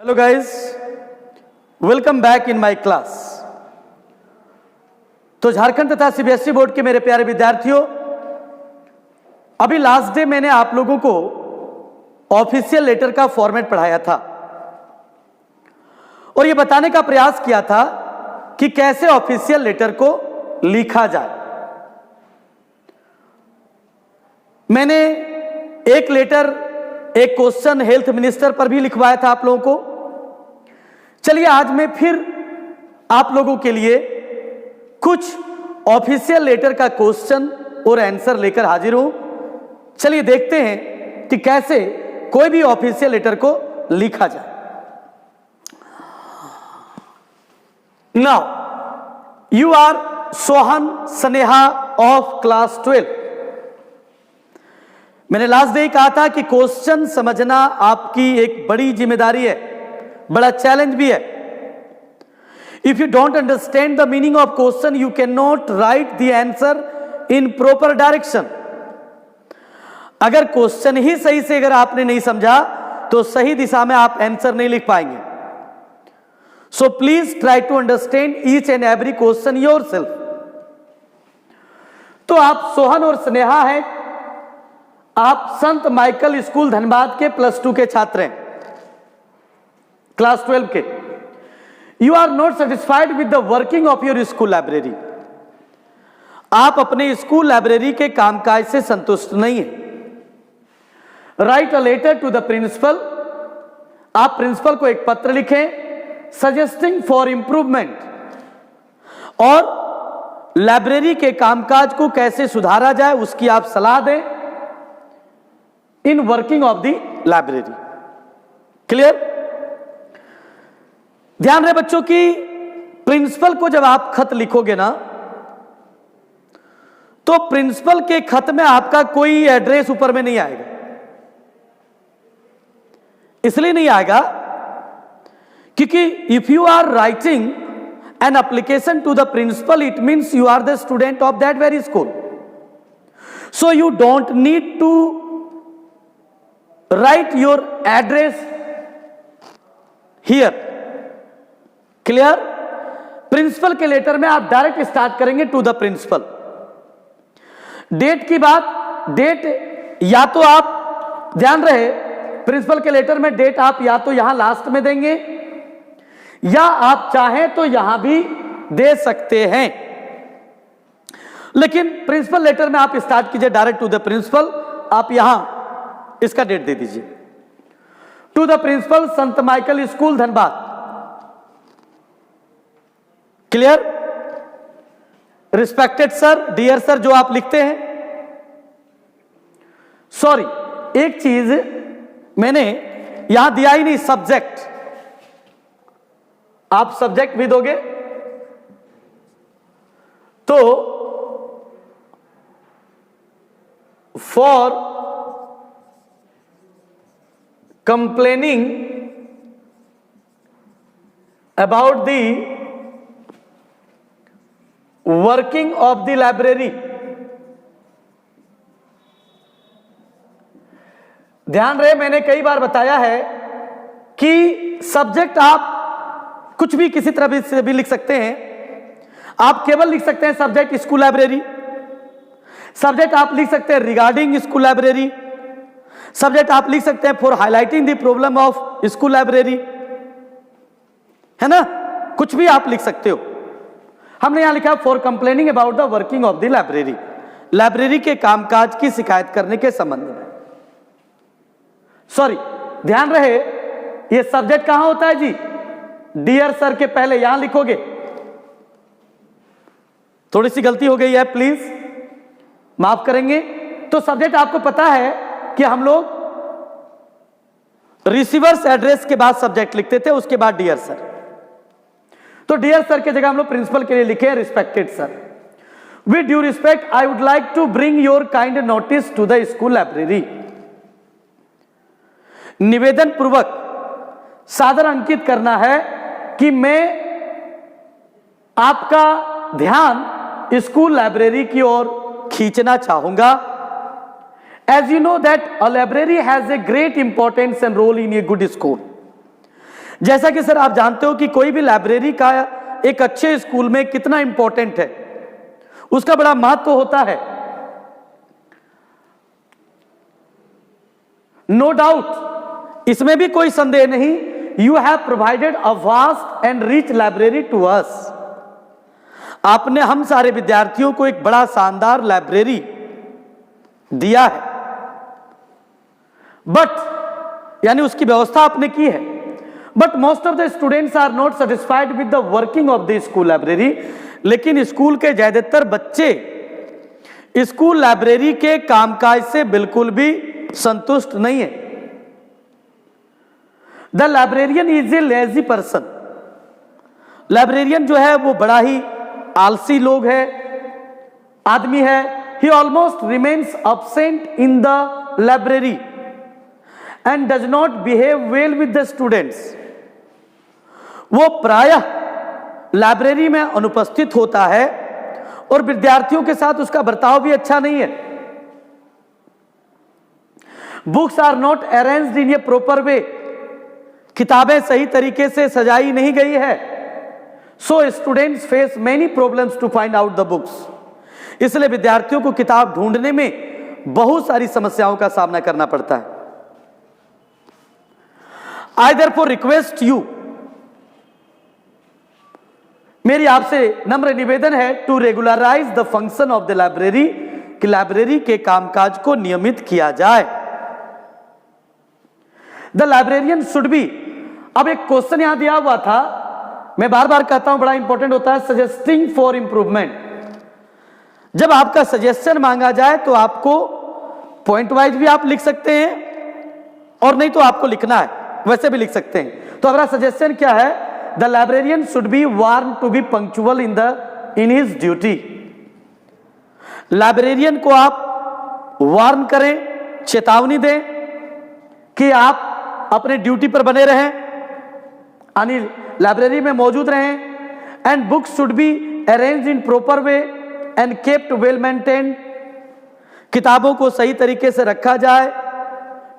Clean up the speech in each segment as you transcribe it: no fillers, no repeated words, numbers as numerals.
Hello guys, welcome back in my class. तो झारखंड तथा CBSE board के मेरे प्यारे विद्यार्थियों, अभी लास्ट डे मैंने आप लोगों को ऑफिशियल लेटर का फॉर्मेट पढ़ाया था और यह बताने का प्रयास किया था कि कैसे ऑफिशियल लेटर को लिखा जाए। मैंने एक लेटर, एक क्वेश्चन हेल्थ मिनिस्टर पर भी लिखवाया था आप लोगों को। चलिए आज मैं फिर आप लोगों के लिए कुछ ऑफिशियल लेटर का क्वेश्चन और आंसर लेकर हाजिर हूं। चलिए देखते हैं कि कैसे कोई भी ऑफिशियल लेटर को लिखा जाए। Now you are Sohan Sneha of class 12। मैंने लास्ट डे कहा था कि क्वेश्चन समझना आपकी एक बड़ी जिम्मेदारी है, बड़ा चैलेंज भी है। If you don't understand the meaning of question you can not right the answer in proper direction. अगर क्वेश्चन ही सही से अगर आपने नहीं समझा तो सही दिशा में आप आंसर नहीं लिख पाएंगे। So please try to understand each and every question yourself. तो आप सोहन और स्नेहा हैं, आप संत माइकल स्कूल धनबाद के +2 के छात्र हैं, क्लास 12 के। You are not satisfied with the working of your school library. आप अपने स्कूल लाइब्रेरी के कामकाज से संतुष्ट नहीं हैं। Write a letter to the principal. आप प्रिंसिपल को एक पत्र लिखें सजेस्टिंग फॉर इंप्रूवमेंट, और लाइब्रेरी के कामकाज को कैसे सुधारा जाए उसकी आप सलाह दें in working of the library. Clear? ध्यान रहे बच्चों की प्रिंसिपल को जब आप खत लिखोगे ना, तो प्रिंसिपल के खत में आपका कोई एड्रेस ऊपर में नहीं आएगा। इसलिए नहीं आएगा क्योंकि if you are writing an application to the principal it means you are the student of that very school. So you don't need to write your address here. Clear? Principal के letter में आप direct start करेंगे to the principal. Date की बात, date या तो आप ध्यान रहे प्रिंसिपल के लेटर में डेट आप या तो यहां लास्ट में देंगे या आप चाहें तो यहां भी दे सकते हैं, लेकिन प्रिंसिपल लेटर में आप स्टार्ट कीजिए डायरेक्ट टू द प्रिंसिपल। आप यहां इसका डेट दे दीजिए, टू द प्रिंसिपल संत Michael school Dhanbad. Clear? Respected sir, dear sir जो आप लिखते हैं। सॉरी, एक चीज मैंने यहां दिया ही नहीं, सब्जेक्ट। आप सब्जेक्ट भी दोगे तो for complaining about the working of the library. ध्यान रहे मैंने कई बार बताया है कि सब्जेक्ट आप कुछ भी किसी तरह से भी लिख सकते हैं। आप केवल लिख सकते हैं सब्जेक्ट स्कूल लाइब्रेरी। सब्जेक्ट आप लिख सकते हैं रिगार्डिंग स्कूल लाइब्रेरी। सब्जेक्ट आप लिख सकते हैं for highlighting the problem of school library, है ना? कुछ भी आप लिख सकते हो। हमने यहां लिखा for complaining about the working of the library, library के कामकाज की शिकायत करने के संबंध में। सॉरी, ध्यान रहे ये सब्जेक्ट कहां होता है जी? डियर सर के पहले यहां लिखोगे। थोड़ी सी गलती हो गई है, प्लीज माफ करेंगे। तो सब्जेक्ट आपको पता है कि हम लोग रिसीवर्स एड्रेस के बाद सब्जेक्ट लिखते थे, उसके बाद डियर सर। तो डियर सर के जगह हम लोग प्रिंसिपल के लिए लिखे respected sir. With due respect I would like to bring your kind notice to the school library. निवेदन पूर्वक सादर अंकित करना है कि मैं आपका ध्यान स्कूल लाइब्रेरी की ओर खींचना चाहूंगा। As you know that a library has a great importance and role in a good school. जैसा कि सर आप जानते हो कि कोई भी लाइब्रेरी का एक अच्छे स्कूल में कितना इंपॉर्टेंट है, उसका बड़ा महत्व होता है। नो डाउट, इसमें भी कोई संदेह नहीं, you have provided a vast and rich library to us. आपने हम सारे विद्यार्थियों को एक बड़ा शानदार लाइब्रेरी दिया है, बट यानी उसकी व्यवस्था आपने की है, but most of the students are not satisfied with the working of the school library. लेकिन स्कूल के ज्यादातर बच्चे स्कूल लाइब्रेरी के कामकाज से बिल्कुल भी संतुष्ट नहीं है। The librarian is a lazy person. Librarian जो है वो बड़ा ही आलसी लोग है, आदमी है। He almost remains absent in the library and does not behave well with the students. वो प्रायः लाइब्रेरी में अनुपस्थित होता है और विद्यार्थियों के साथ उसका बर्ताव भी अच्छा नहीं है। Books are not arranged in a proper way. किताबें सही तरीके से सजाई नहीं गई है। So students face many problems to find out the books. इसलिए विद्यार्थियों को किताब ढूंढने में बहुत सारी समस्याओं का सामना करना पड़ता है। आई देयरफॉर रिक्वेस्ट यू, मेरी आपसे नम्र निवेदन है to regularize the function of the library, कि लाइब्रेरी के कामकाज को नियमित किया जाए। द लाइब्रेरियन शुड बी, अब एक क्वेश्चन यहां दिया हुआ था, मैं बार बार कहता हूं बड़ा इंपॉर्टेंट होता है, सजेस्टिंग फॉर इंप्रूवमेंट। जब आपका सजेशन मांगा जाए तो आपको पॉइंट वाइज भी आप लिख सकते हैं और नहीं तो आपको लिखना है वैसे भी लिख सकते हैं। तो हमारा सजेशन क्या है? The librarian should be warn to be punctual in his duty. Librarian को आप वार्न करें, चेतावनी दें कि आप अपने ड्यूटी पर बने रहें, यानी लाइब्रेरी में मौजूद रहें। And books should be arranged in proper way and kept well maintained. किताबों को सही तरीके से रखा जाए,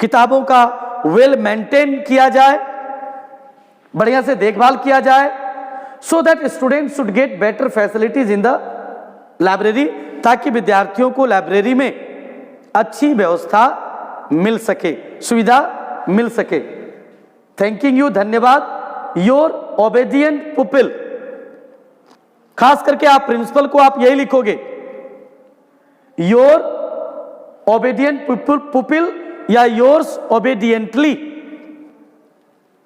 किताबों का वेल मेंटेन किया जाए, बढ़िया से देखभाल किया जाए। So that student should get better facilities in the library, ताकि विद्यार्थियों को लाइब्रेरी में अच्छी व्यवस्था मिल सके, सुविधा मिल सके। थैंकिंग यू, धन्यवाद। Your obedient pupil. खास करके आप प्रिंसिपल को आप यही लिखोगे, योर ओबेडिएंट पुपिल या योर्स ओबेडिएंटली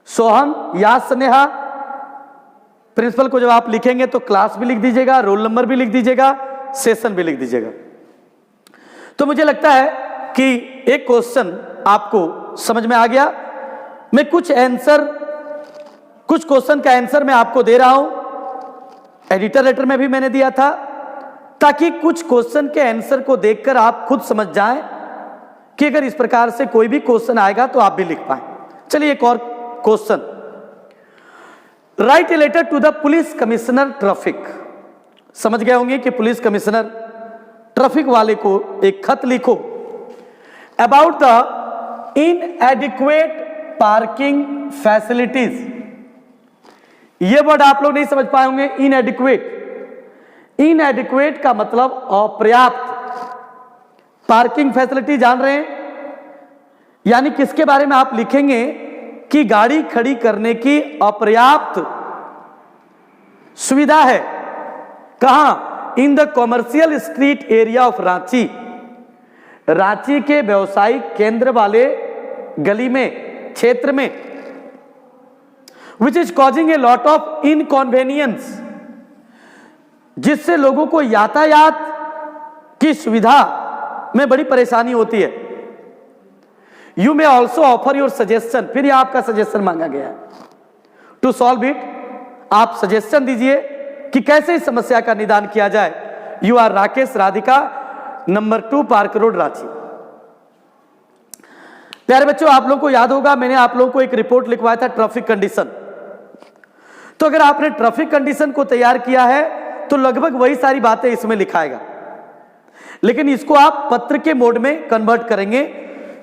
सोहम या स्नेहा। प्रिंसिपल को जब आप लिखेंगे तो क्लास भी लिख दीजिएगा, रोल नंबर भी लिख दीजिएगा, सेशन भी लिख दीजिएगा। तो मुझे लगता है कि एक क्वेश्चन आपको समझ में आ गया। मैं कुछ क्वेश्चन का आंसर मैं आपको दे रहा हूं, एडिटर लेटर में भी मैंने दिया था, ताकि कुछ क्वेश्चन के आंसर को देखकर आप खुद समझ जाएं कि अगर इस प्रकार से कोई भी क्वेश्चन आएगा तो आप भी लिख पाए। चलिए एक और question, write a letter to the police commissioner traffic. समझ गए होंगे कि पुलिस कमिश्नर ट्रैफिक वाले को एक खत लिखो about the inadequate parking facilities. ये वर्ड आप लोग नहीं समझ पाए होंगे, इनएडिक्वेट। इनएडिक्वेट का मतलब अपर्याप्त। पार्किंग फैसिलिटी जान रहे हैं, यानी किसके बारे में आप लिखेंगे कि गाड़ी खड़ी करने की अपर्याप्त सुविधा है। कहां? In the commercial street area of Ranchi. Ranchi के व्यवसायिक केंद्र वाले गली में, क्षेत्र में, which is causing a lot of inconvenience, जिससे लोगों को यातायात की सुविधा में बड़ी परेशानी होती है। You may also offer your suggestion. फिर यह आपका सजेशन मांगा गया है। टू सॉल्व इट, आप सजेशन दीजिए कि कैसे इस समस्या का निदान किया जाए। You are Rakesh Radhika, number 2 park road, Ranchi. प्यारे बच्चों, आप लोगों को याद होगा मैंने आप लोगों को एक रिपोर्ट लिखवाया था ट्रैफिक कंडीशन। तो अगर आपने ट्रैफिक कंडीशन को तैयार किया है तो लगभग वही सारी बातें इसमें लिखाएगा, लेकिन इसको आप पत्र के मोड में कन्वर्ट करेंगे।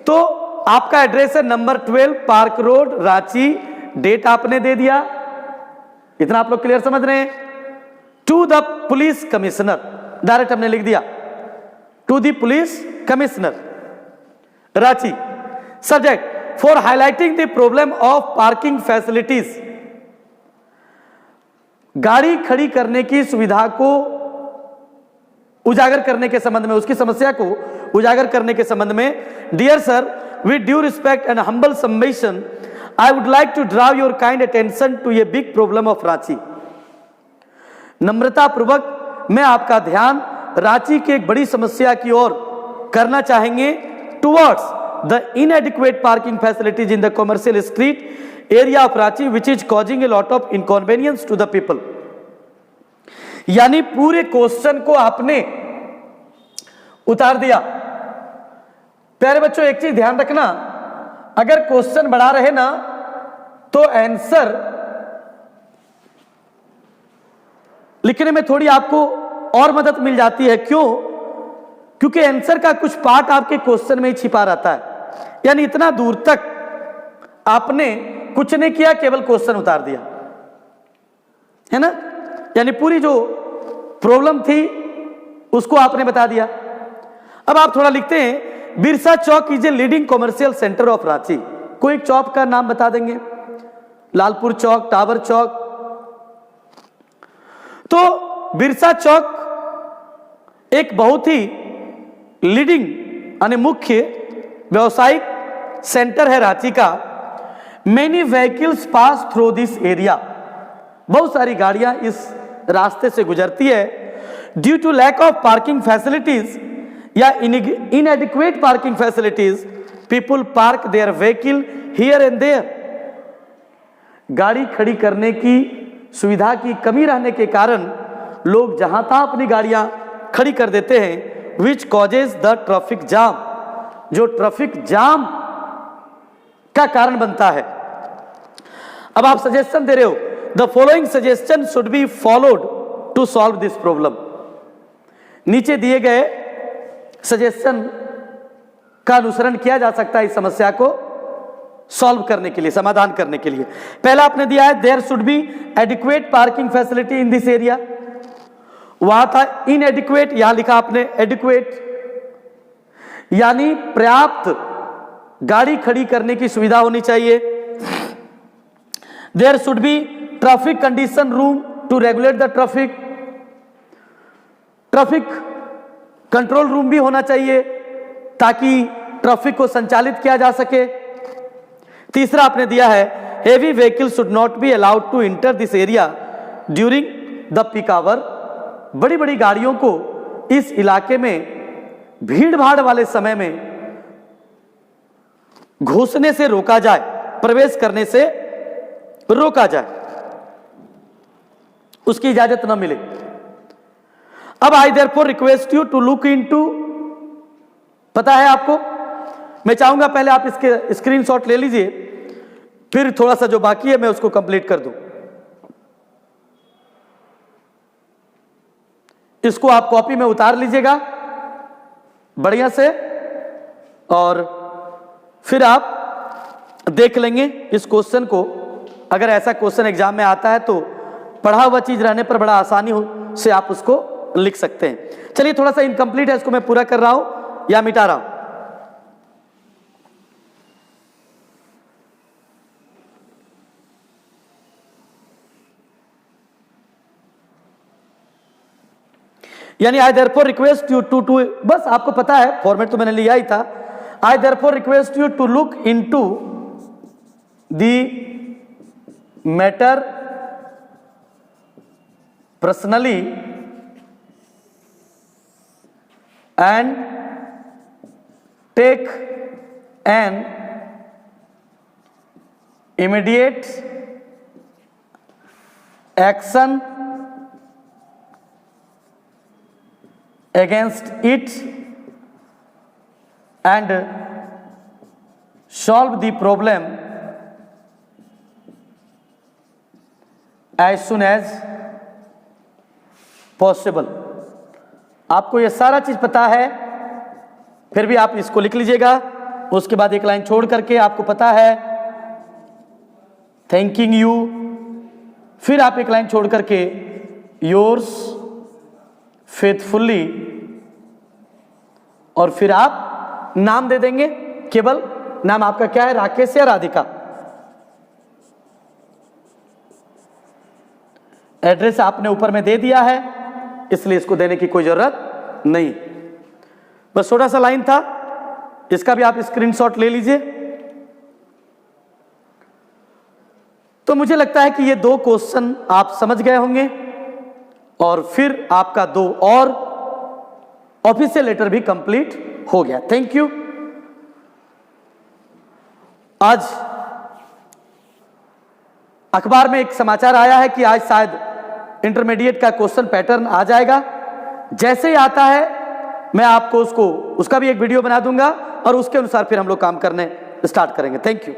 तो आपका एड्रेस है number 12 park road, Ranchi, date आपने दे दिया, इतना आप लोग क्लियर समझ रहे हैं। To the police commissioner, direct हमने लिख दिया to the police commissioner Ranchi. Subject for highlighting the problem of parking facilities, गाड़ी खड़ी करने की सुविधा को उजागर करने के संबंध में, उसकी समस्या को उजागर करने के संबंध में, dear sir, with due respect and humble submission, I would like to draw your kind attention to a big problem of Ranchi. नम्रता पूर्वक मैं आपका ध्यान रांची की एक बड़ी समस्या की ओर करना चाहेंगे, towards the inadequate parking facilities in the commercial street area of Ranchi which is causing a lot of inconvenience to the people. यानी पूरे क्वेश्चन को आपने उतार दिया। प्यारे बच्चों, एक चीज ध्यान रखना, अगर क्वेश्चन बड़ा रहे ना तो आंसर लिखने में थोड़ी आपको और मदद मिल जाती है। क्यों? क्योंकि आंसर का कुछ पार्ट आपके क्वेश्चन में ही छिपा रहता है। यानी इतना दूर तक आपने कुछ नहीं किया, केवल क्वेश्चन उतार दिया, है ना। यानी पूरी जो प्रॉब्लम थी उसको आपने बता दिया। अब आप थोड़ा लिखते हैं, Birsa Chowk is a leading commercial centre of Ranchi. कोई एक चौक का नाम बता देंगे, लालपुर चौक, टावर चौक। तो बिरसा चौक एक बहुत ही लीडिंग यानी मुख्य व्यवसायिक सेंटर है रांची का। Many vehicles pass through this area, बहुत सारी गाड़ियां इस रास्ते से गुजरती है। Due to lack of parking facilities या inadequate parking facilities, people park their vehicle here and there. गाड़ी खड़ी करने की सुविधा की कमी रहने के कारण लोग जहां तहां अपनी गाड़ियां खड़ी कर देते हैं, which causes the traffic jam, जो ट्रैफिक जाम का कारण बनता है। अब आप सजेशन दे रहे हो, the following suggestion should be followed to solve this problem. नीचे दिए गए सजेशन का अनुसरण किया जा सकता है इस समस्या को सॉल्व करने के लिए, समाधान करने के लिए। पहला आपने दिया है, there should be adequate parking facility in this area. वहां था इनएडिक्वेट, यहां लिखा आपने एडिक्वेट, यानी पर्याप्त गाड़ी खड़ी करने की सुविधा होनी चाहिए। There should be traffic condition room to regulate the traffic, traffic control room भी होना चाहिए ताकि ट्रैफिक को संचालित किया जा सके। तीसरा आपने दिया है, heavy vehicle should not be allowed to enter this area during the peak hour. बड़ी बड़ी गाड़ियों को इस इलाके में भीड़ भाड़ वाले समय में घुसने से रोका जाए, प्रवेश करने से रोका जाए, उसकी इजाजत न मिले। अब I therefore request you to look into, पता है आपको, मैं चाहूंगा पहले आप इसके स्क्रीनशॉट ले लीजिए, फिर थोड़ा सा जो बाकी है मैं उसको कंप्लीट कर दूं। इसको आप कॉपी में उतार लीजिएगा बढ़िया से, और फिर आप देख लेंगे इस क्वेश्चन को। अगर ऐसा क्वेश्चन एग्जाम में आता है तो पढ़ा हुआ चीज रहने पर बड़ा आसानी से आप उसको लिख सकते हैं। चलिए, थोड़ा सा इनकम्प्लीट है, इसको मैं पूरा कर रहा हूं या मिटा रहा हूं। यानी आई देयरफॉर रिक्वेस्ट यू टू बस आपको पता है, फॉर्मेट तो मैंने लिया ही था। I therefore request you to look into the matter personally and take an immediate action against it and solve the problem as soon as possible। आपको ये सारा चीज पता है, फिर भी आप इसको लिख लीजिएगा। उसके बाद एक लाइन छोड़ करके आपको पता है थैंकिंग यू, फिर आप एक लाइन छोड़ करके योर्स फेथफुली, और फिर आप नाम दे देंगे। केवल नाम आपका क्या है, राकेश या राधिका। एड्रेस आपने ऊपर में दे दिया है, इसलिए इसको देने की कोई जरूरत नहीं। बस छोटा सा लाइन था, इसका भी आप स्क्रीनशॉट ले लीजिए। तो मुझे लगता है कि ये 2 क्वेश्चन आप समझ गए होंगे, और फिर आपका 2 और ऑफिशियल लेटर भी कंप्लीट हो गया। Thank you. आज अखबार में एक समाचार आया है कि आज शायद इंटरमीडिएट का क्वेश्चन पैटर्न आ जाएगा। जैसे ही आता है मैं आपको उसका भी एक वीडियो बना दूंगा, और उसके अनुसार फिर हम लोग काम करने स्टार्ट करेंगे। Thank you.